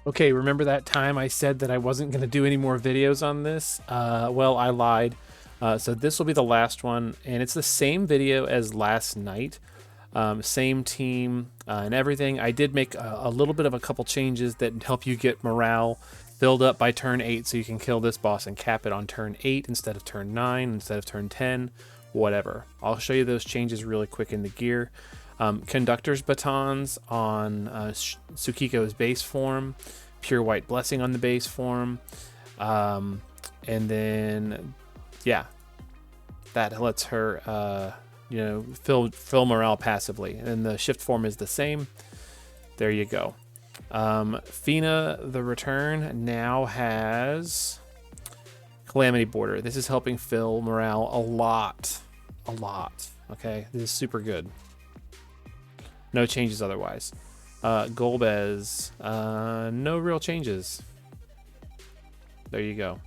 Okay, remember that time I said that I wasn't going to do any more videos on this? Well, I lied. So this will be the last one, and it's the same video as last night. Same team and everything. I did make a little bit of a couple changes that help you get morale filled up by turn 8 so you can kill this boss and cap it on turn 8 instead of turn 9, instead of turn 10, whatever. I'll show you those changes really quick in the gear. Conductor's batons on Tsukiko's base form, Pure White Blessing on the base form, and then yeah, that lets her fill morale passively, and the shift form is the same. There you go. Fina the Return now has Calamity Border. This is helping fill morale a lot. Okay, this is super good. No changes otherwise. Golbez, no real changes. There you go.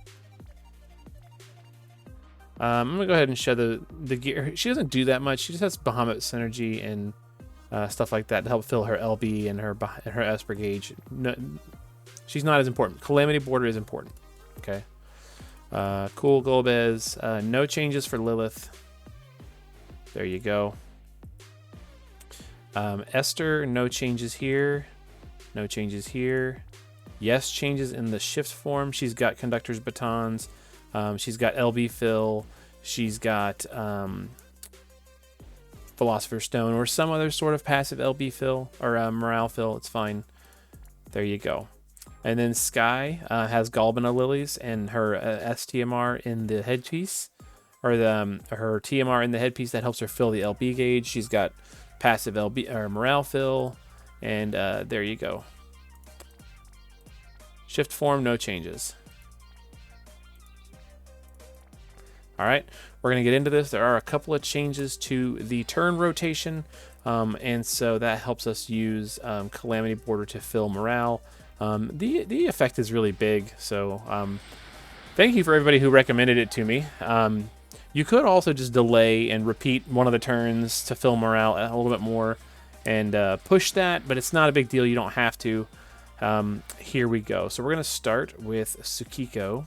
I'm gonna go ahead and show the gear. She doesn't do that much. She just has Bahamut Synergy and stuff like that to help fill her LB and her Esper gauge. No, she's not as important. Calamity Border is important. Okay. Cool, Golbez. No changes for Lilith. There you go. Esther, no changes here. No changes here. Yes, changes in the shift form. She's got Conductor's Batons. She's got LB fill. She's got Philosopher's Stone or some other sort of passive LB fill or morale fill. It's fine. There you go. And then Sky has Galbana Lilies and her STMR in the headpiece, or her TMR in the headpiece that helps her fill the LB gauge. She's got passive LB or morale fill, and there you go. Shift form, no changes. All right, we're gonna get into this. There are a couple of changes to the turn rotation, and so that helps us use Calamity Border to fill morale. The effect is really big, so thank you for everybody who recommended it to me. You could also just delay and repeat one of the turns to fill morale a little bit more and push that, but it's not a big deal. You don't have to. Here we go. So we're going to start with Tsukiko,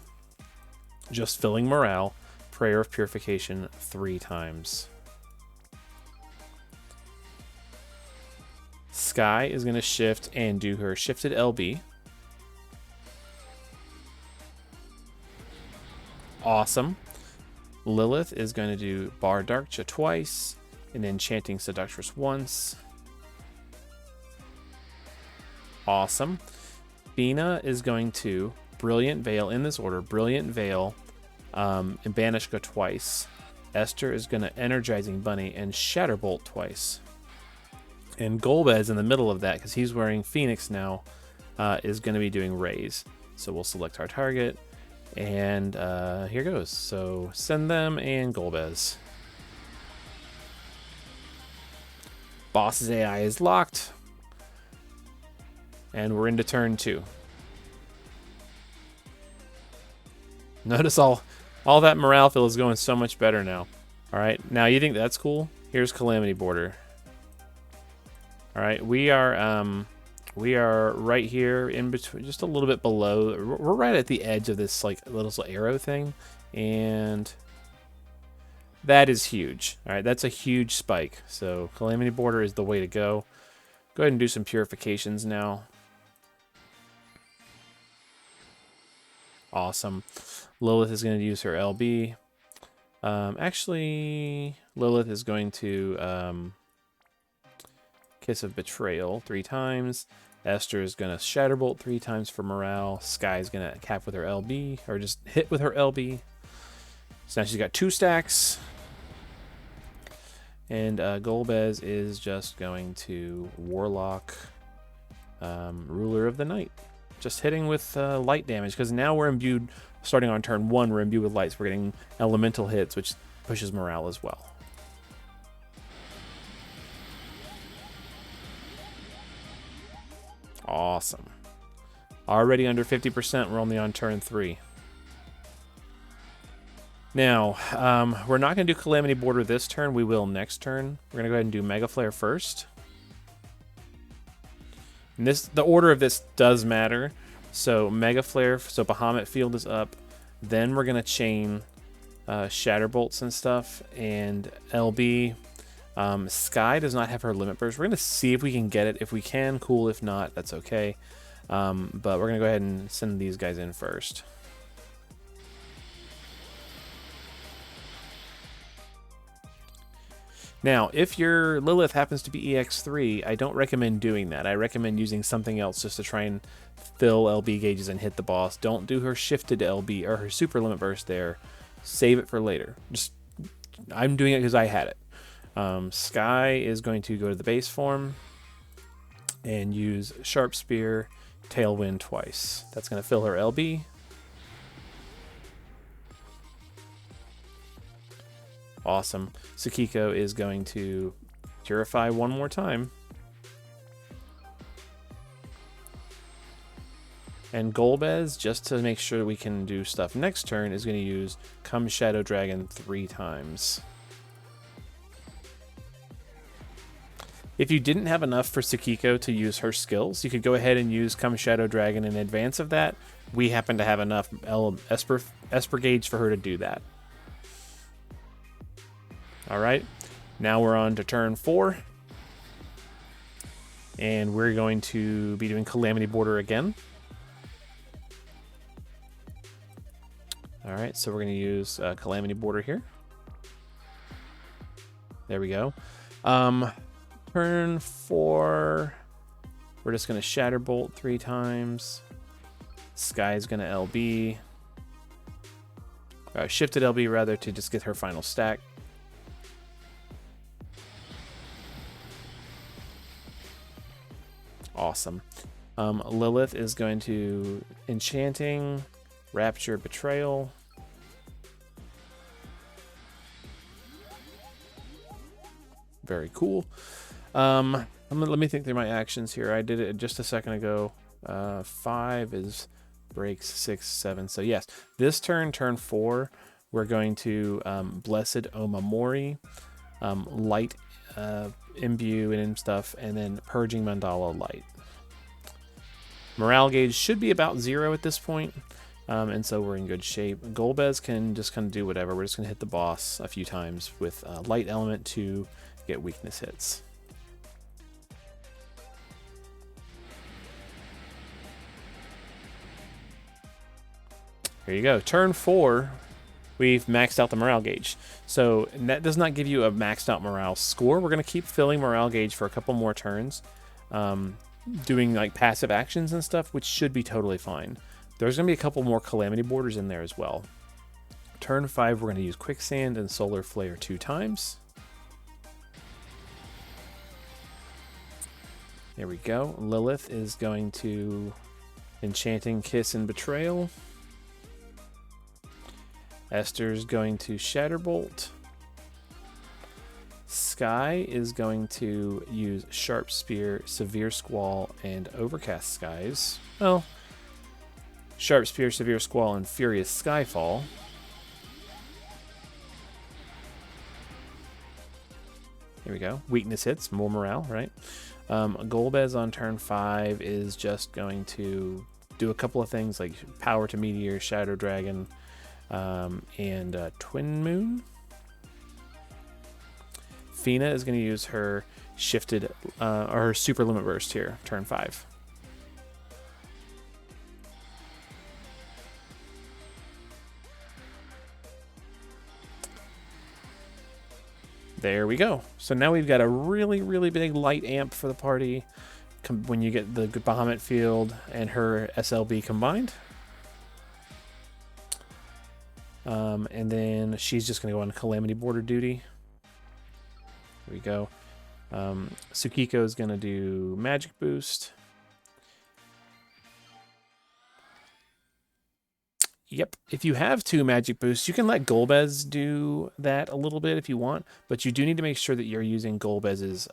just filling morale, Prayer of Purification 3 times. Sky is going to shift and do her shifted LB. Awesome. Lilith is going to do Bar Darkcha twice, and Enchanting Seductress once. Awesome. Fina is going to Brilliant Veil in this order. Brilliant Veil and Banishka twice. Esther is going to Energizing Bunny and Shatterbolt twice. And Golbez in the middle of that, because he's wearing Phoenix now, is going to be doing Raise. So we'll select our target. And here goes. So send them and Golbez. Boss's AI is locked. And we're into turn 2. Notice all that morale fill is going so much better now. All right, now you think that's cool? Here's Calamity Border. All right, we are right here in between, just a little bit below. We're right at the edge of this like little arrow thing, and that is huge. All right, that's a huge spike. So Calamity Border is the way to go. Go ahead and do some purifications now. Awesome. Lilith is going to use her LB. Actually, Lilith is going to Kiss of Betrayal 3 times. Esther is going to Shatterbolt 3 times for morale. Sky is going to cap with her LB, or just hit with her LB. So now she's got 2 stacks. And Golbez is just going to Warlock Ruler of the Night. Just hitting with light damage, because now we're imbued, starting on turn 1, we're imbued with lights. We're getting elemental hits, which pushes morale as well. Awesome. Already under 50%, we're only on turn 3. Now, we're not going to do Calamity Border this turn. We will next turn. We're going to go ahead and do Mega Flare first. And the order of this does matter. So Mega Flare, so Bahamut Field is up. Then we're going to chain Shatterbolts and stuff. And LB, Sky does not have her Limit Burst. We're going to see if we can get it. If we can, cool. If not, that's okay. But we're going to go ahead and send these guys in first. Now, if your Lilith happens to be EX3, I don't recommend doing that. I recommend using something else just to try and fill LB gauges and hit the boss. Don't do her shifted LB or her super limit burst there. Save it for later. I'm doing it because I had it. Sky is going to go to the base form and use Sharp Spear, Tailwind twice. That's going to fill her LB. Awesome. Tsukiko is going to Purify one more time. And Golbez, just to make sure we can do stuff next turn, is going to use Come Shadow Dragon 3 times. If you didn't have enough for Tsukiko to use her skills, you could go ahead and use Come Shadow Dragon in advance of that. We happen to have enough Esper gauge for her to do that. Alright, now we're on to turn 4. And we're going to be doing Calamity Border again. Alright, so we're going to use Calamity Border here. There we go. Turn 4, we're just going to Shatterbolt 3 times. Sky's going to LB. Shifted LB, rather, to just get her final stack. Awesome. Lilith is going to Enchanting, Rapture, Betrayal. Very cool. Let me think through my actions here. I did it just a second ago. 5 is breaks, 6, 7. So yes, this turn 4, we're going to Blessed Omamori, Light Imbue and stuff, and then Purging Mandala Light. Morale gauge should be about 0 at this point, and so we're in good shape. Golbez can just kind of do whatever. We're just going to hit the boss a few times with Light Element to get weakness hits. Here you go. Turn 4. We've maxed out the morale gauge. So that does not give you a maxed out morale score. We're going to keep filling morale gauge for a couple more turns, doing like passive actions and stuff, which should be totally fine. There's going to be a couple more Calamity Borders in there as well. Turn 5, we're going to use Quicksand and Solar Flare 2 times. There we go. Lilith is going to Enchanting, Kiss, and Betrayal. Esther's going to Shatterbolt. Sky is going to use Sharp Spear, Severe Squall, and Overcast Skies. Well, Sharp Spear, Severe Squall, and Furious Skyfall. Here we go. Weakness hits, more morale, right? Golbez on turn 5 is just going to do a couple of things like Power to Meteor, Shadow Dragon, and Twin Moon. Fina is going to use her shifted or her super limit burst here, turn 5. There we go. So now we've got a really, really big light amp for the party when you get the Bahamut Field and her SLB combined. And then she's just going to go on Calamity Border duty. Here we go. Tsukiko is going to do Magic Boost. Yep, if you have 2 Magic Boosts, you can let Golbez do that a little bit if you want, but you do need to make sure that you're using Golbez's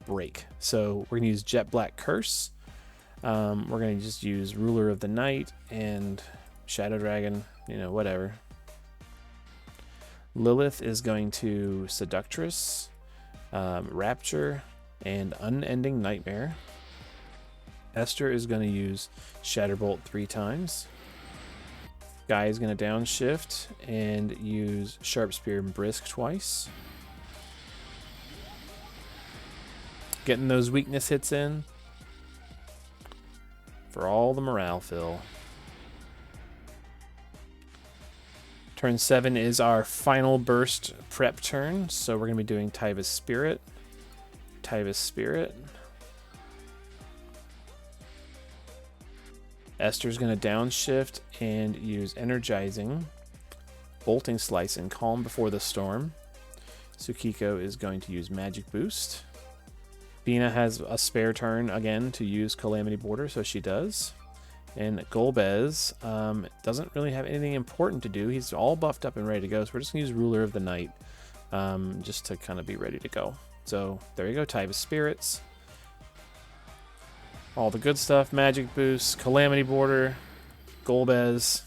break. So we're going to use Jet Black Curse. We're going to just use Ruler of the Night and Shadow Dragon, you know, whatever. Lilith is going to Seductress, Rapture, and Unending Nightmare. Esther is going to use Shatterbolt 3 times. Guy is going to downshift and use Sharp Spear and Brisk twice. Getting those weakness hits in for all the morale fill. Turn 7 is our final burst prep turn, so we're going to be doing Tyva's Spirit. Tyva's Spirit. Esther's going to downshift and use Energizing, Bolting Slice, and Calm Before the Storm. Tsukiko is going to use Magic Boost. Bina has a spare turn again to use Calamity Border, so she does. And Golbez doesn't really have anything important to do. He's all buffed up and ready to go, so we're just going to use Ruler of the Night just to kind of be ready to go. So there you go, Tyva's Spirits. All the good stuff, Magic Boost, Calamity Border, Golbez.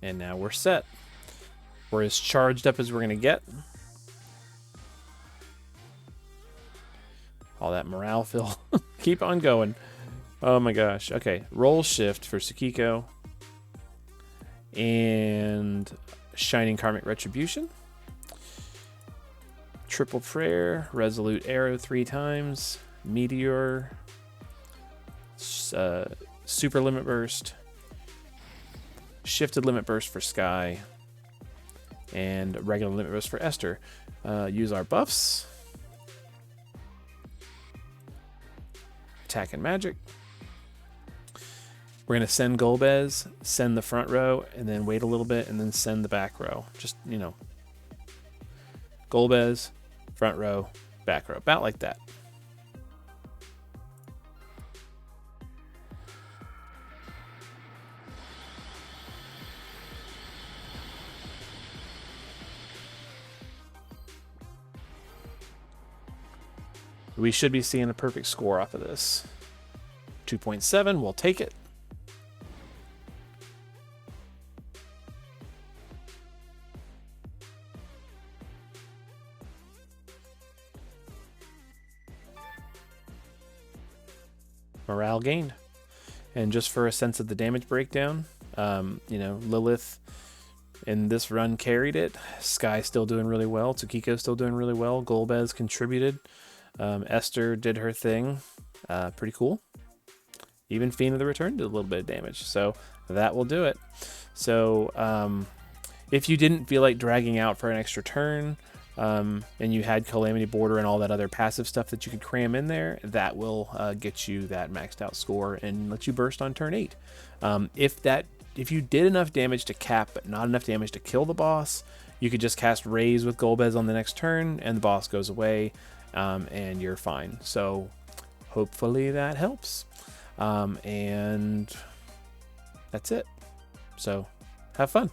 And now we're set. We're as charged up as we're going to get. All that morale fill. Keep on going. Oh my gosh. Okay, Roll Shift for Tsukiko. And Shining Karmic Retribution. Triple Prayer, Resolute Arrow 3 times, Meteor, Super Limit Burst, Shifted Limit Burst for Sky, and Regular Limit Burst for Esther. Use our buffs. Attack and Magic. We're going to send Golbez, send the front row, and then wait a little bit, and then send the back row. Just, you know, Golbez, front row, back row, about like that. We should be seeing a perfect score off of this. 2.7, we'll take it. Morale gained. And just for a sense of the damage breakdown, you know, Lilith in this run carried it. Sky still doing really well. Tsukiko still doing really well. Golbez contributed. Esther did her thing. Pretty cool. Even Fiend of the Return did a little bit of damage. So that will do it. So if you didn't feel like dragging out for an extra turn, and you had Calamity Border and all that other passive stuff that you could cram in there, that will get you that maxed out score and let you burst on turn 8. If you did enough damage to cap but not enough damage to kill the boss, you could just cast Raise with Golbez on the next turn and the boss goes away, and you're fine. So hopefully that helps. And that's it. So have fun.